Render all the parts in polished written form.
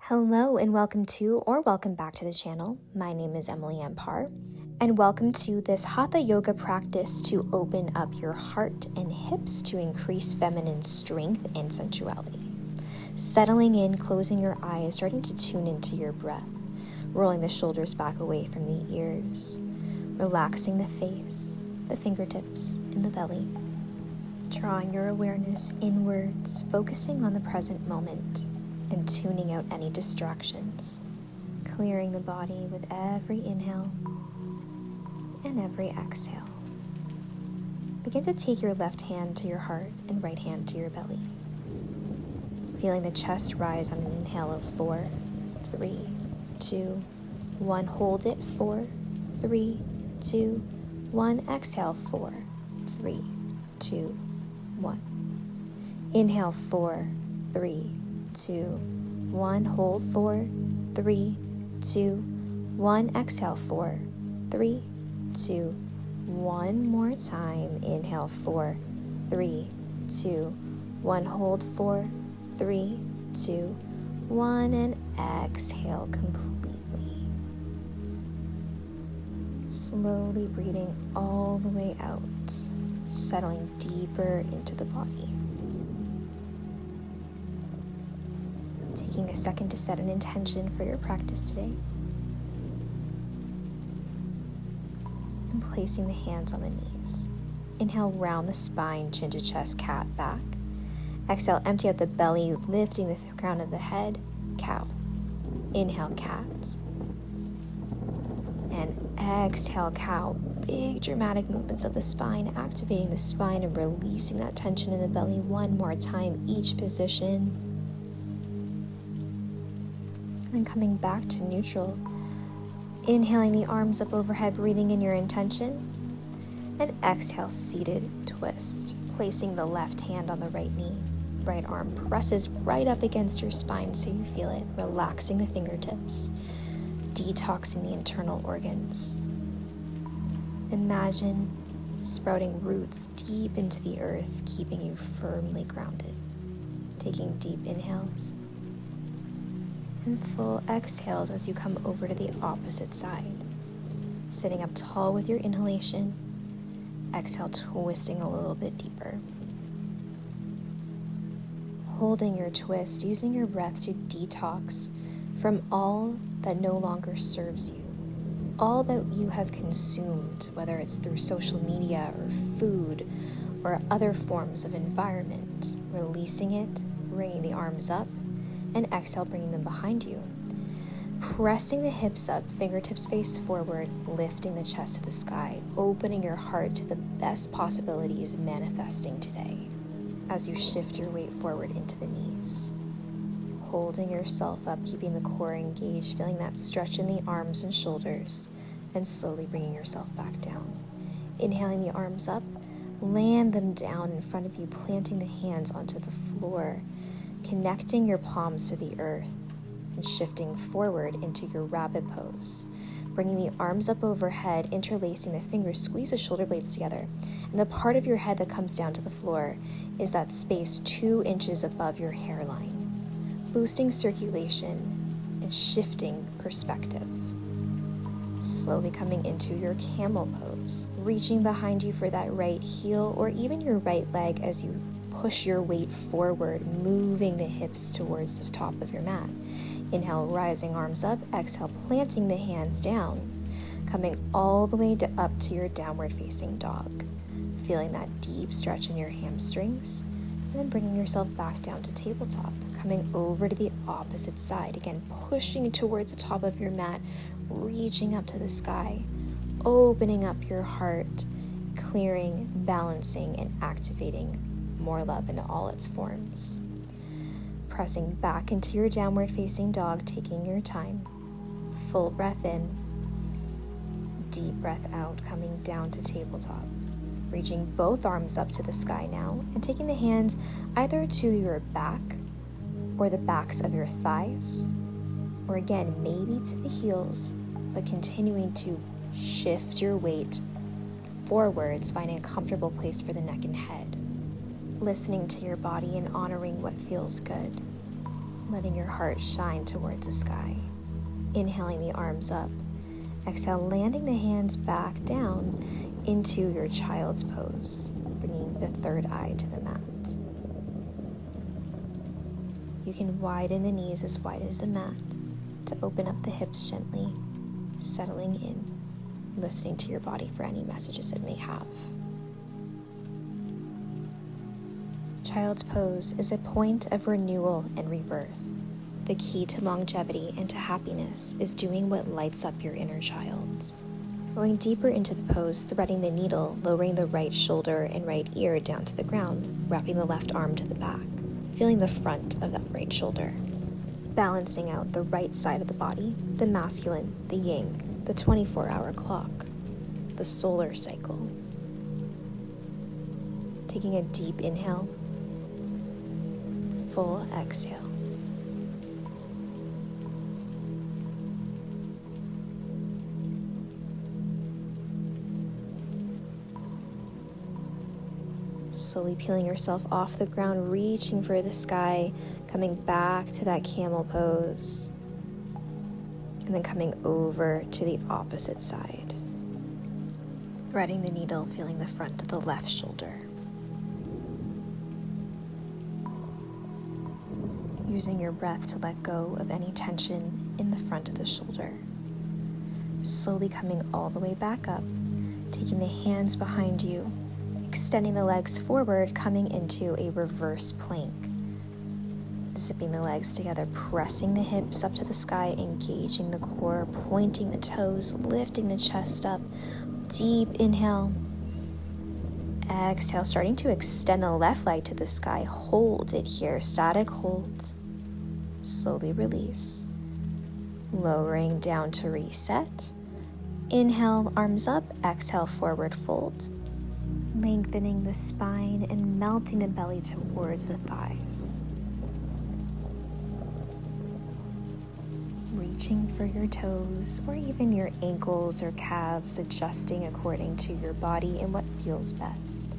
Hello and welcome to or welcome back to the channel. My name is Emily Parr and welcome to this Hatha yoga practice to open up your heart and hips to increase feminine strength and sensuality. Settling in, closing your eyes, starting to tune into your breath, rolling the shoulders back away from the ears, relaxing the face, the fingertips, and the belly. Drawing your awareness inwards, focusing on the present moment, and tuning out any distractions, clearing the body with every inhale and every exhale. Begin to take your left hand to your heart and right hand to your belly. Feeling the chest rise on an inhale of 4, 3, 2, 1. Hold it. 4, 3, 2, 1. Exhale. 4, 3, 2, 1. Inhale. 4, 3, 2, 1. Hold. 4, 3, 2, 1. Exhale. 4, 3, 2, 1 more time. Inhale. 4, 3, 2, 1. Hold. 4, 3, 2, 1. And exhale completely. Slowly breathing all the way out, settling deeper into the body. Taking a second to set an intention for your practice today. And placing the hands on the knees. Inhale, round the spine, chin to chest, cat, back. Exhale, empty out the belly, lifting the crown of the head, cow. Inhale, cat. And exhale, cow. Big dramatic movements of the spine, activating the spine and releasing that tension in the belly one more time, each position. And coming back to neutral, inhaling the arms up overhead, breathing in your intention, and exhale, seated twist, placing the left hand on the right knee. Right arm presses right up against your spine so you feel it, relaxing the fingertips, detoxing the internal organs. Imagine sprouting roots deep into the earth, keeping you firmly grounded. Taking deep inhales and full exhales as you come over to the opposite side. Sitting up tall with your inhalation, exhale, twisting a little bit deeper. Holding your twist, using your breath to detox from all that no longer serves you, all that you have consumed, whether it's through social media or food or other forms of environment. Releasing it, bringing the arms up, and exhale, bringing them behind you. Pressing the hips up, fingertips face forward, lifting the chest to the sky, opening your heart to the best possibilities manifesting today as you shift your weight forward into the knees. Holding yourself up, keeping the core engaged, feeling that stretch in the arms and shoulders, and slowly bringing yourself back down. Inhaling the arms up, land them down in front of you, planting the hands onto the floor, connecting your palms to the earth and shifting forward into your rabbit pose. Bringing the arms up overhead, interlacing the fingers, squeeze the shoulder blades together. And the part of your head that comes down to the floor is that space 2 inches above your hairline, boosting circulation and shifting perspective. Slowly coming into your camel pose, reaching behind you for that right heel or even your right leg as you push your weight forward, moving the hips towards the top of your mat. Inhale, rising arms up. Exhale, planting the hands down, coming all the way up to your downward facing dog. Feeling that deep stretch in your hamstrings, and then bringing yourself back down to tabletop, coming over to the opposite side. Again, pushing towards the top of your mat, reaching up to the sky, opening up your heart, clearing, balancing, and activating more love in all its forms. Pressing back into your downward facing dog, taking your time. Full breath in, deep breath out, coming down to tabletop. Reaching both arms up to the sky now and taking the hands either to your back or the backs of your thighs, or again, maybe to the heels, but continuing to shift your weight forwards, finding a comfortable place for the neck and head. Listening to your body and honoring what feels good. letting your heart shine towards the sky. Inhaling the arms up. Exhale, landing the hands back down into your child's pose, bringing the third eye to the mat. You can widen the knees as wide as the mat to open up the hips gently, settling in, listening to your body for any messages it may have. Child's pose is a point of renewal and rebirth. The key to longevity and to happiness is doing what lights up your inner child. Going deeper into the pose, threading the needle, lowering the right shoulder and right ear down to the ground, wrapping the left arm to the back, feeling the front of that right shoulder. Balancing out the right side of the body, the masculine, the yin, the 24-hour clock, the solar cycle. Taking a deep inhale, full exhale. Slowly peeling yourself off the ground, reaching for the sky, coming back to that camel pose, and then coming over to the opposite side. Threading the needle, feeling the front of the left shoulder. Using your breath to let go of any tension in the front of the shoulder. Slowly coming all the way back up, taking the hands behind you, extending the legs forward, coming into a reverse plank. Zipping the legs together, pressing the hips up to the sky, engaging the core, pointing the toes, lifting the chest up. Deep inhale. Exhale, starting to extend the left leg to the sky. Hold it here, static hold. Slowly release. Lowering down to reset. Inhale, arms up. Exhale, forward fold. Lengthening the spine and melting the belly towards the thighs. Reaching for your toes or even your ankles or calves, adjusting according to your body and what feels best.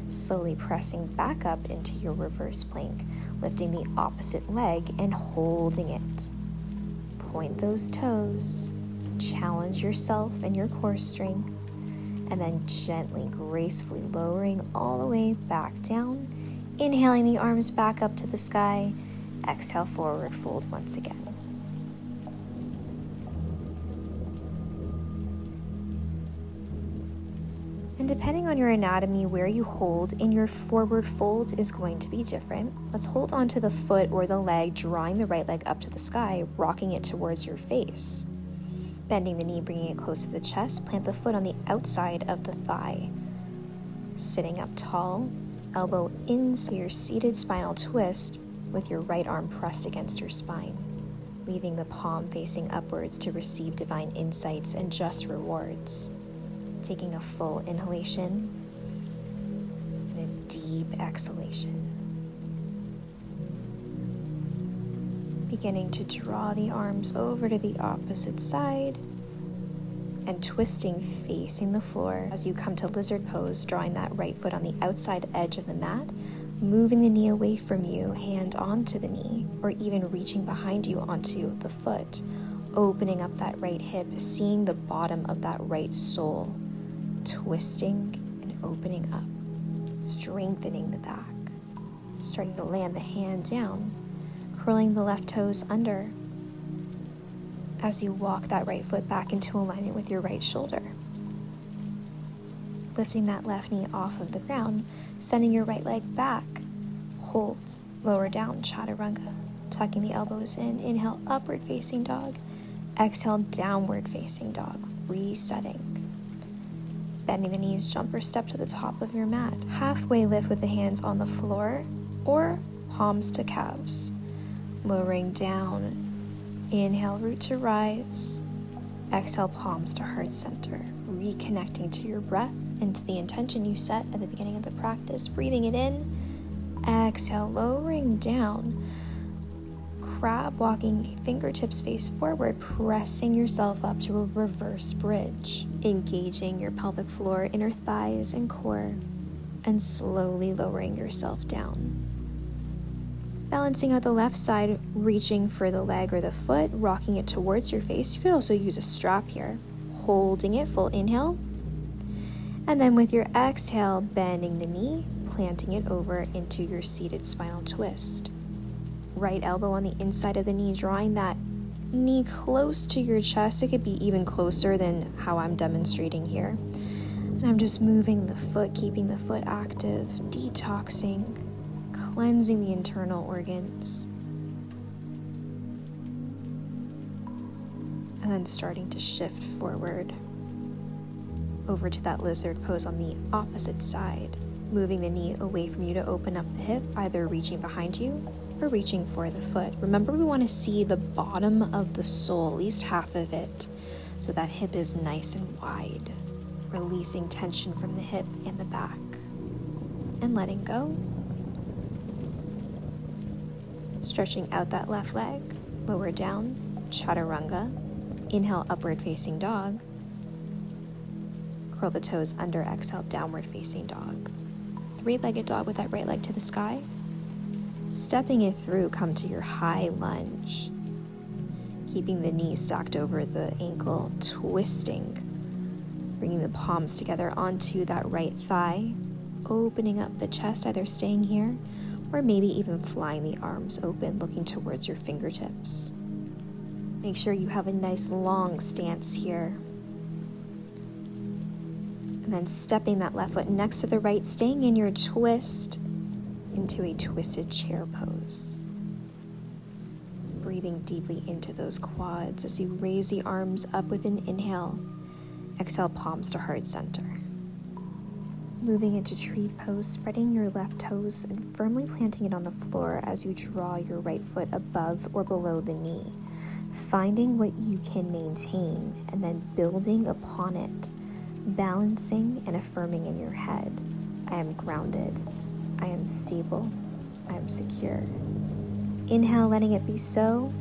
Slowly pressing back up into your reverse plank, lifting the opposite leg and holding it. Point those toes, challenge yourself and your core strength, and then gently, gracefully lowering all the way back down. Inhaling the arms back up to the sky. Exhale, forward fold once again. And depending on your anatomy, where you hold in your forward fold is going to be different. Let's hold onto the foot or the leg, drawing the right leg up to the sky, rocking it towards your face. Bending the knee, bringing it close to the chest, plant the foot on the outside of the thigh. Sitting up tall, elbow into your seated spinal twist with your right arm pressed against your spine, leaving the palm facing upwards to receive divine insights and just rewards. Taking a full inhalation and a deep exhalation. Beginning to draw the arms over to the opposite side and twisting facing the floor as you come to lizard pose, drawing that right foot on the outside edge of the mat, moving the knee away from you, hand onto the knee, or even reaching behind you onto the foot, opening up that right hip, seeing the bottom of that right sole, twisting and opening up, strengthening the back, starting to land the hand down, curling the left toes under as you walk that right foot back into alignment with your right shoulder. Lifting that left knee off of the ground, sending your right leg back. Hold, lower down, chaturanga. Tucking the elbows in, inhale, upward facing dog. Exhale, downward facing dog, resetting. Bending the knees, jumper step to the top of your mat. Halfway lift with the hands on the floor or palms to calves. Lowering down, inhale, root to rise. Exhale, palms to heart center. Reconnecting to your breath and to the intention you set at the beginning of the practice. Breathing it in. Exhale, lowering down. Crab walking, fingertips face forward, pressing yourself up to a reverse bridge. Engaging your pelvic floor, inner thighs, and core. And slowly lowering yourself down. Balancing out the left side, reaching for the leg or the foot, rocking it towards your face. You could also use a strap here. Holding it, full inhale. And then with your exhale, bending the knee, planting it over into your seated spinal twist. Right elbow on the inside of the knee, drawing that knee close to your chest. It could be even closer than how I'm demonstrating here. And I'm just moving the foot, keeping the foot active, detoxing, cleansing the internal organs. And then starting to shift forward over to that lizard pose on the opposite side, moving the knee away from you to open up the hip, either reaching behind you or reaching for the foot. Remember, we want to see the bottom of the sole, at least half of it, so that hip is nice and wide, releasing tension from the hip and the back, and letting go. Stretching out that left leg, lower down, chaturanga. Inhale, upward facing dog. Curl the toes under, exhale, downward facing dog. Three-legged dog with that right leg to the sky. Stepping it through, come to your high lunge. Keeping the knee stacked over the ankle, twisting. Bringing the palms together onto that right thigh. Opening up the chest, either staying here or maybe even flying the arms open, looking towards your fingertips. Make sure you have a nice long stance here. And then stepping that left foot next to the right, staying in your twist into a twisted chair pose. Breathing deeply into those quads as you raise the arms up with an inhale. Exhale, palms to heart center. Moving into tree pose, spreading your left toes and firmly planting it on the floor as you draw your right foot above or below the knee. Finding what you can maintain and then building upon it, balancing and affirming in your head. I am grounded. I am stable. I am secure. Inhale, letting it be so.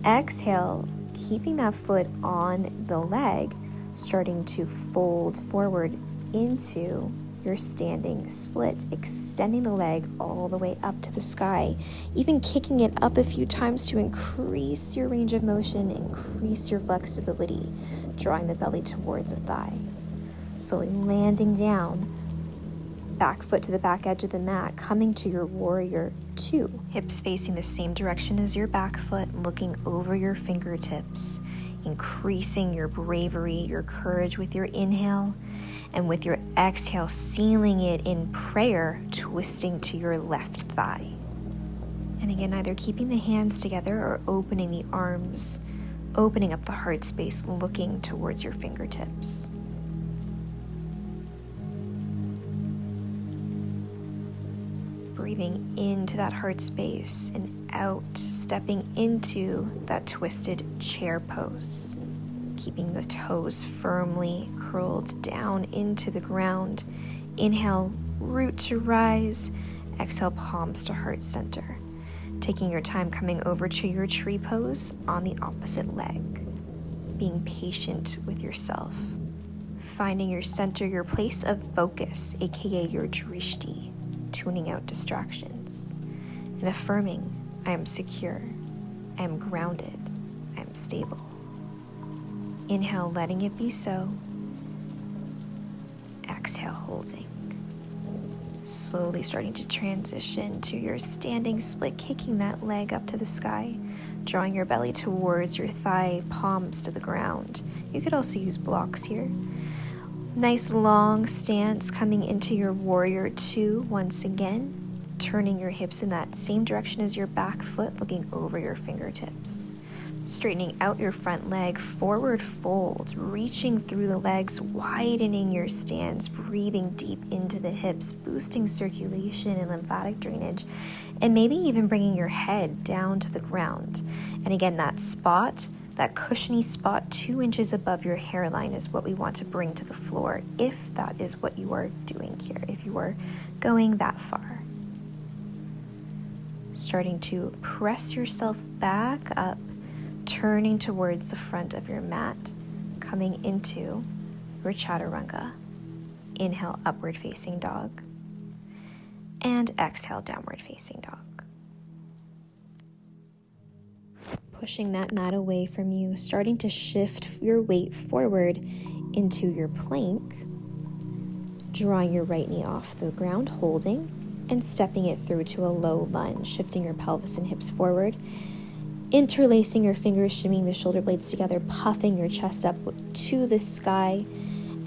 Exhale, keeping that foot on the leg, starting to fold forward into your standing split, extending the leg all the way up to the sky, even kicking it up a few times to increase your range of motion, increase your flexibility, drawing the belly towards a thigh. Slowly landing down, back foot to the back edge of the mat, coming to your warrior two. Hips facing the same direction as your back foot, looking over your fingertips, increasing your bravery, your courage with your inhale, and with your exhale, sealing it in prayer, twisting to your left thigh. And again, either keeping the hands together or opening the arms, opening up the heart space, looking towards your fingertips. Breathing into that heart space and out, stepping into that twisted chair pose. Keeping the toes firmly curled down into the ground. Inhale, root to rise. Exhale, palms to heart center. Taking your time coming over to your tree pose on the opposite leg. Being patient with yourself. Finding your center, your place of focus, aka your drishti. Tuning out distractions. And affirming, I am secure. I am grounded. I am stable. Inhale, letting it be so. Exhale, holding. Slowly starting to transition to your standing split, kicking that leg up to the sky, drawing your belly towards your thigh, palms to the ground. You could also use blocks here. Nice long stance coming into your warrior two once again, turning your hips in that same direction as your back foot, looking over your fingertips. Straightening out your front leg, forward fold, reaching through the legs, widening your stance, breathing deep into the hips, boosting circulation and lymphatic drainage, and maybe even bringing your head down to the ground. And again, that spot, that cushiony spot 2 inches above your hairline is what we want to bring to the floor, if that is what you are doing here, if you are going that far. Starting to press yourself back up, turning towards the front of your mat, coming into your chaturanga. Inhale, upward facing dog. And exhale, downward facing dog. pushing that mat away from you, starting to shift your weight forward into your plank, drawing your right knee off the ground, holding, and stepping it through to a low lunge, shifting your pelvis and hips forward, interlacing your fingers, shimmying the shoulder blades together, puffing your chest up to the sky,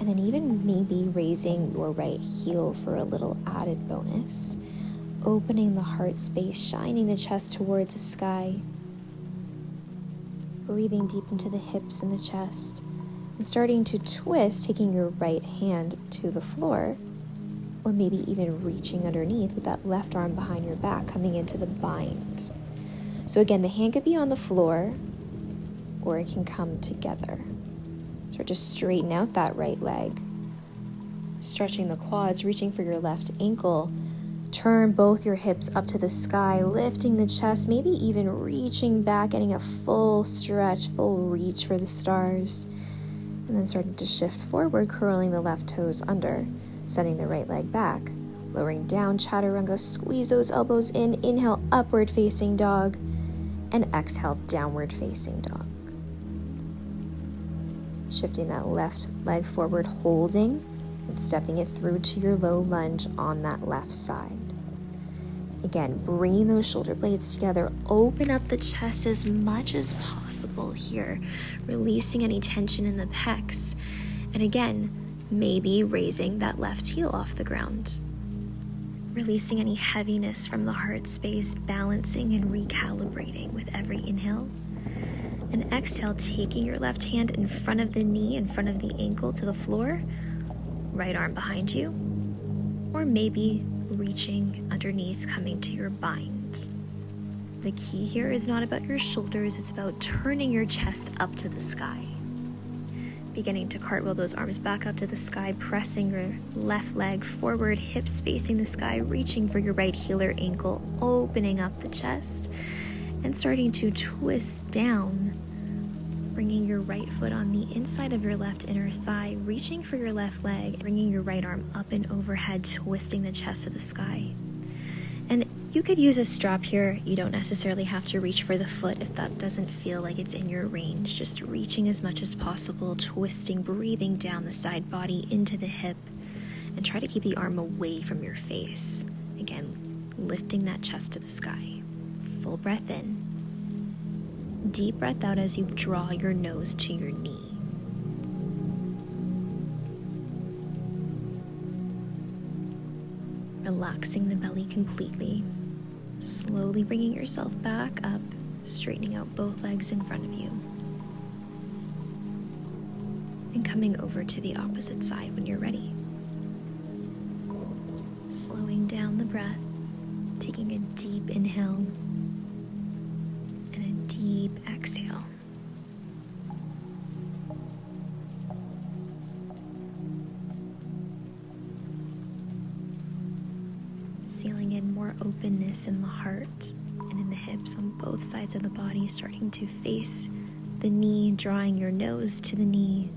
and then even maybe raising your right heel for a little added bonus, opening the heart space, shining the chest towards the sky, breathing deep into the hips and the chest, and starting to twist, taking your right hand to the floor, or maybe even reaching underneath with that left arm behind your back, coming into the bind. So again, the hand could be on the floor, or it can come together. Start to straighten out that right leg, stretching the quads, reaching for your left ankle. Turn both your hips up to the sky, lifting the chest, maybe even reaching back, getting a full stretch, full reach for the stars. And then starting to shift forward, curling the left toes under, sending the right leg back, lowering down, chaturanga, squeeze those elbows in, inhale, upward facing dog, and exhale, downward facing dog. Shifting that left leg forward, holding, and stepping it through to your low lunge on that left side. Again, bringing those shoulder blades together, open up the chest as much as possible here, releasing any tension in the pecs. And again, maybe raising that left heel off the ground, releasing any heaviness from the heart space, balancing and recalibrating with every inhale. And exhale, taking your left hand in front of the knee, in front of the ankle to the floor, right arm behind you, or maybe reaching underneath, coming to your bind. The key here is not about your shoulders, it's about turning your chest up to the sky. Beginning to cartwheel those arms back up to the sky, pressing your left leg forward, hips facing the sky, reaching for your right heel or ankle, opening up the chest, and starting to twist down, bringing your right foot on the inside of your left inner thigh, reaching for your left leg, bringing your right arm up and overhead, twisting the chest to the sky. And you could use a strap here. You don't necessarily have to reach for the foot if that doesn't feel like it's in your range. Just reaching as much as possible, twisting, breathing down the side body into the hip, and try to keep the arm away from your face. Again, lifting that chest to the sky. Full breath in. Deep breath out as you draw your nose to your knee. Relaxing the belly completely. Slowly bringing yourself back up, straightening out both legs in front of you. And coming over to the opposite side when you're ready. Slowing down the breath, taking a deep inhale and a deep exhale. Sealing in more openness in the heart and in the hips on both sides of the body, starting to face the knee, drawing your nose to the knee,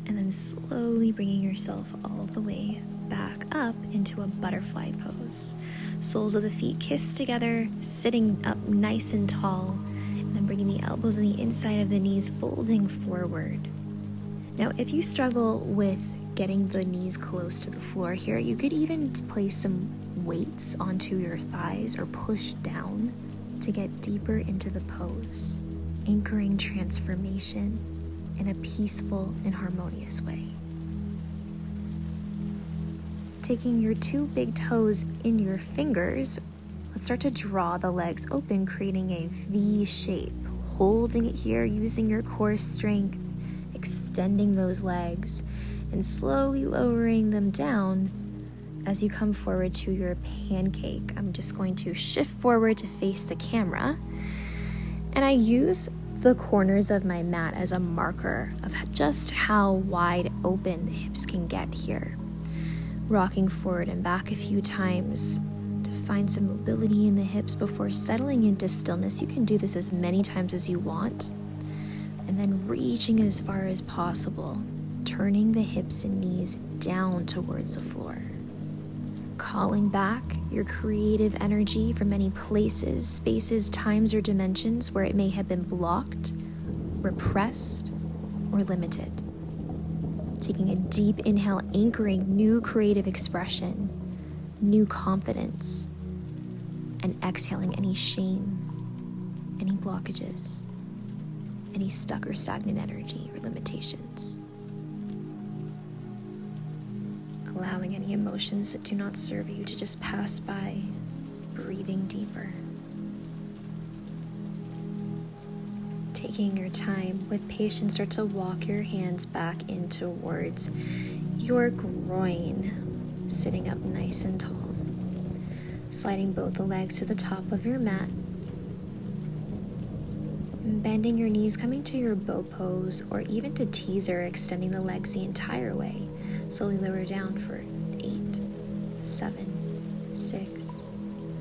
and then slowly bringing yourself all the way back up into a butterfly pose. Soles of the feet kiss together, sitting up nice and tall, and then bringing the elbows on the inside of the knees, folding forward. Now, if you struggle with getting the knees close to the floor here, you could even place some weights onto your thighs or push down to get deeper into the pose, anchoring transformation in a peaceful and harmonious way. Taking your two big toes in your fingers, let's start to draw the legs open, creating a V shape, holding it here, using your core strength, extending those legs, and slowly lowering them down as you come forward to your pancake. I'm just going to shift forward to face the camera, and I use the corners of my mat as a marker of just how wide open the hips can get here. Rocking forward and back a few times to find some mobility in the hips before settling into stillness. You can do this as many times as you want, and then reaching as far as possible, turning the hips and knees down towards the floor. calling back your creative energy from any places, spaces, times, or dimensions where it may have been blocked, repressed, or limited. Taking a deep inhale, anchoring new creative expression, new confidence, and exhaling any shame, any blockages, any stuck or stagnant energy or limitations. Allowing any emotions that do not serve you to just pass by, breathing deeper. Taking your time with patience, start to walk your hands back in towards your groin, sitting up nice and tall. Sliding both the legs to the top of your mat. Bending your knees, coming to your bow pose, or even to teaser, extending the legs the entire way. Slowly lower down for 8, 7, 6,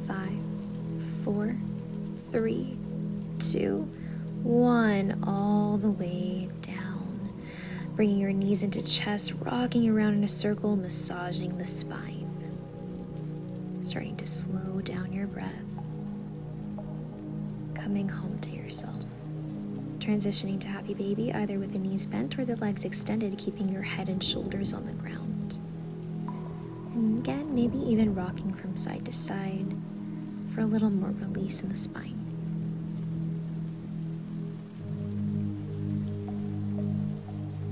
5, 4, 3, 2, 1, all the way down. Bringing your knees into chest, rocking around in a circle, massaging the spine. Starting to slow down your breath. Coming home to yourself. Transitioning to happy baby, either with the knees bent or the legs extended, keeping your head and shoulders on the ground. And again, maybe even rocking from side to side for a little more release in the spine.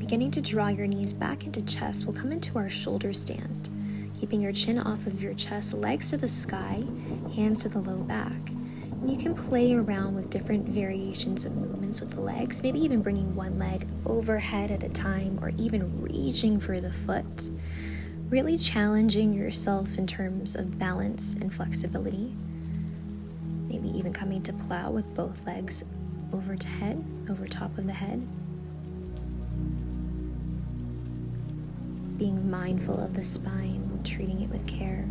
Beginning to draw your knees back into chest, we'll come into our shoulder stand, keeping your chin off of your chest, legs to the sky, hands to the low back. And you can play around with different variations of movements with the legs, maybe even bringing one leg overhead at a time, or even reaching for the foot. Really challenging yourself in terms of balance and flexibility. Maybe even coming to plow with both legs over to head, over top of the head. Being mindful of the spine, treating it with care.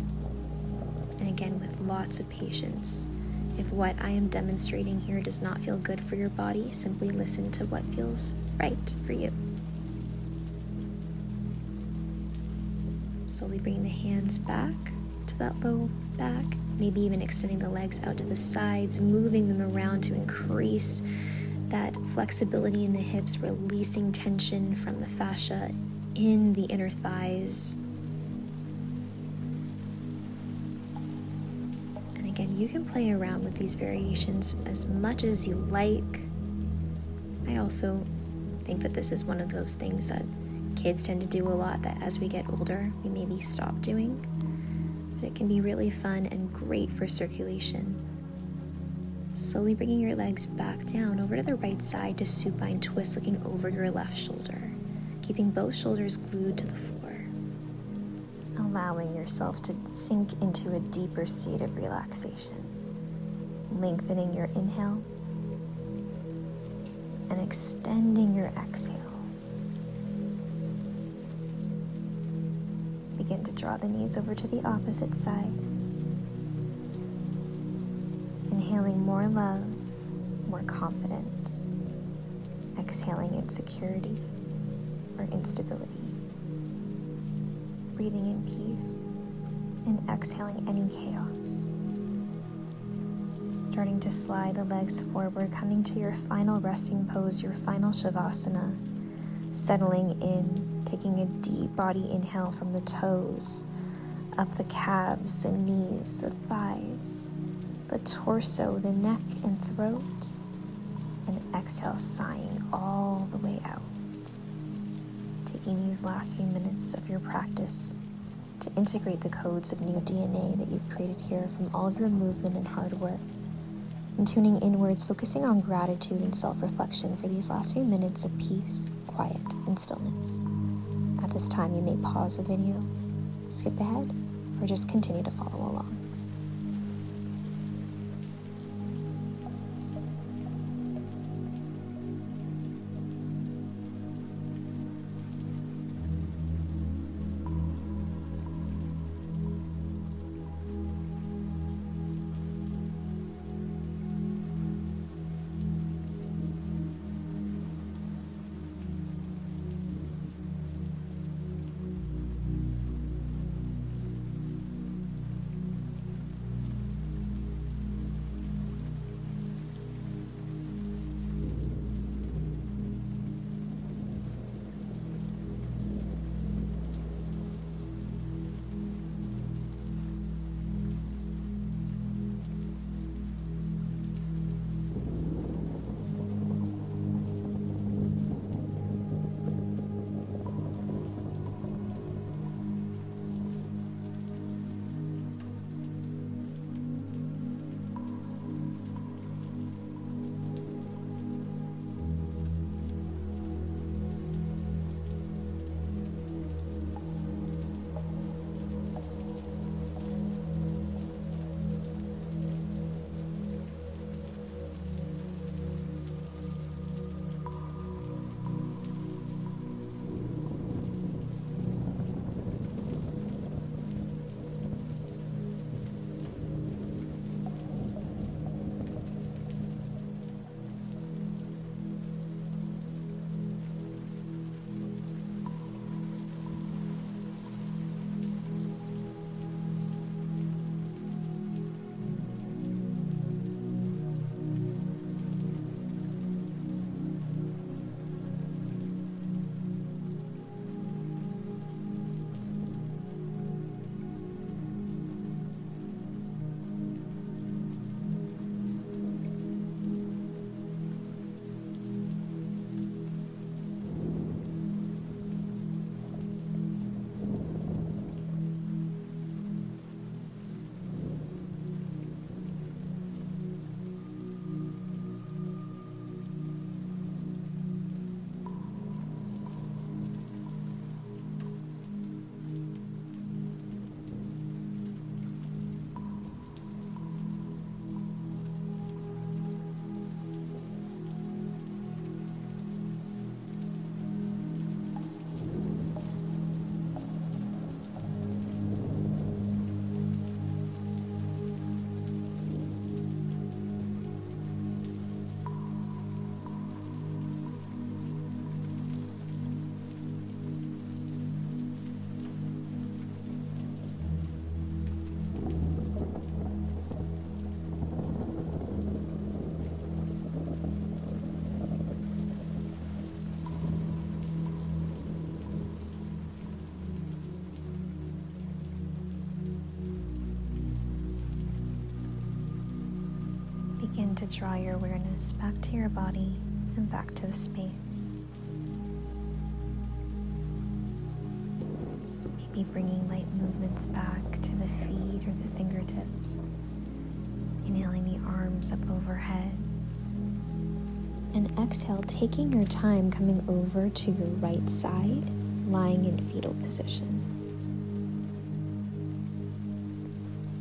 And again, with lots of patience. If what I am demonstrating here does not feel good for your body, simply listen to what feels right for you. Slowly bringing the hands back to that low back, maybe even extending the legs out to the sides, moving them around to increase that flexibility in the hips, releasing tension from the fascia in the inner thighs. Again, you can play around with these variations as much as you like. I also think that this is one of those things that kids tend to do a lot that as we get older, we maybe stop doing. But it can be really fun and great for circulation. Slowly bringing your legs back down over to the right side to supine twist, looking over your left shoulder, keeping both shoulders glued to the floor. Allowing yourself to sink into a deeper state of relaxation. Lengthening your inhale and extending your exhale. Begin to draw the knees over to the opposite side. Inhaling more love, more confidence. Exhaling insecurity or instability. Breathing in peace and exhaling any chaos. Starting to slide the legs forward, coming to your final resting pose, your final shavasana. Settling in, taking a deep body inhale from the toes, up the calves and knees, the thighs, the torso, the neck and throat, and exhale, sighing all the way out. Taking these last few minutes of your practice to integrate the codes of new DNA that you've created here from all of your movement and hard work, and tuning inwards, focusing on gratitude and self-reflection for these last few minutes of peace, quiet, and stillness. At this time, you may pause the video, skip ahead, or just continue to follow along. to draw your awareness back to your body and back to the space. Maybe bringing light movements back to the feet or the fingertips. Inhaling the arms up overhead. And exhale, taking your time coming over to your right side, lying in fetal position.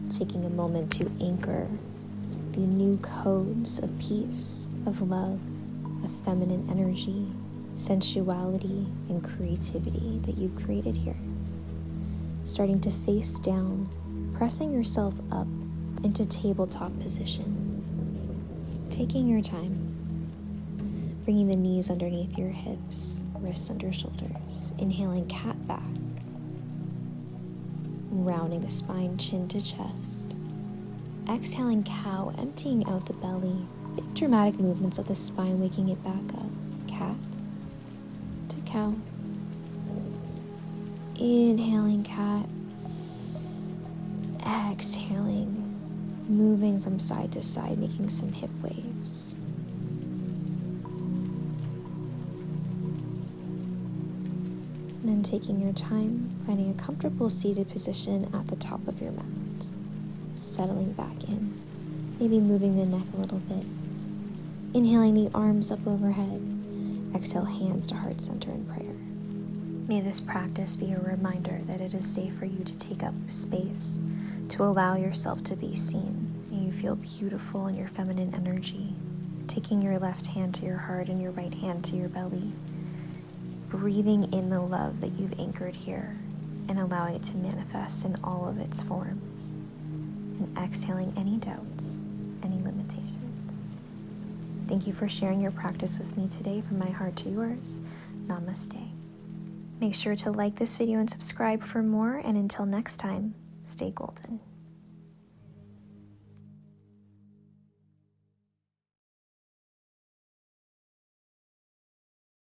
Taking a moment to anchor the new codes of peace, of love, of feminine energy, sensuality, and creativity that you've created here. Starting to face down, pressing yourself up into tabletop position. Taking your time. Bringing the knees underneath your hips, wrists under shoulders. Inhaling cat back. Rounding the spine, chin to chest. Exhaling cow, emptying out the belly. Big dramatic movements of the spine, waking it back up. Cat to cow. Inhaling cat. Exhaling, moving from side to side, making some hip waves. And then taking your time, finding a comfortable seated position at the top of your mat. Settling back in, maybe moving the neck a little bit. Inhaling the arms up overhead. Exhale, hands to heart center in prayer. May this practice be a reminder that it is safe for you to take up space, to allow yourself to be seen. May you feel beautiful in your feminine energy, taking your left hand to your heart and your right hand to your belly. Breathing in the love that you've anchored here and allowing it to manifest in all of its forms. And exhaling any doubts, any limitations. Thank you for sharing your practice with me today from my heart to yours. Namaste. Make sure to like this video and subscribe for more, and until next time, stay golden.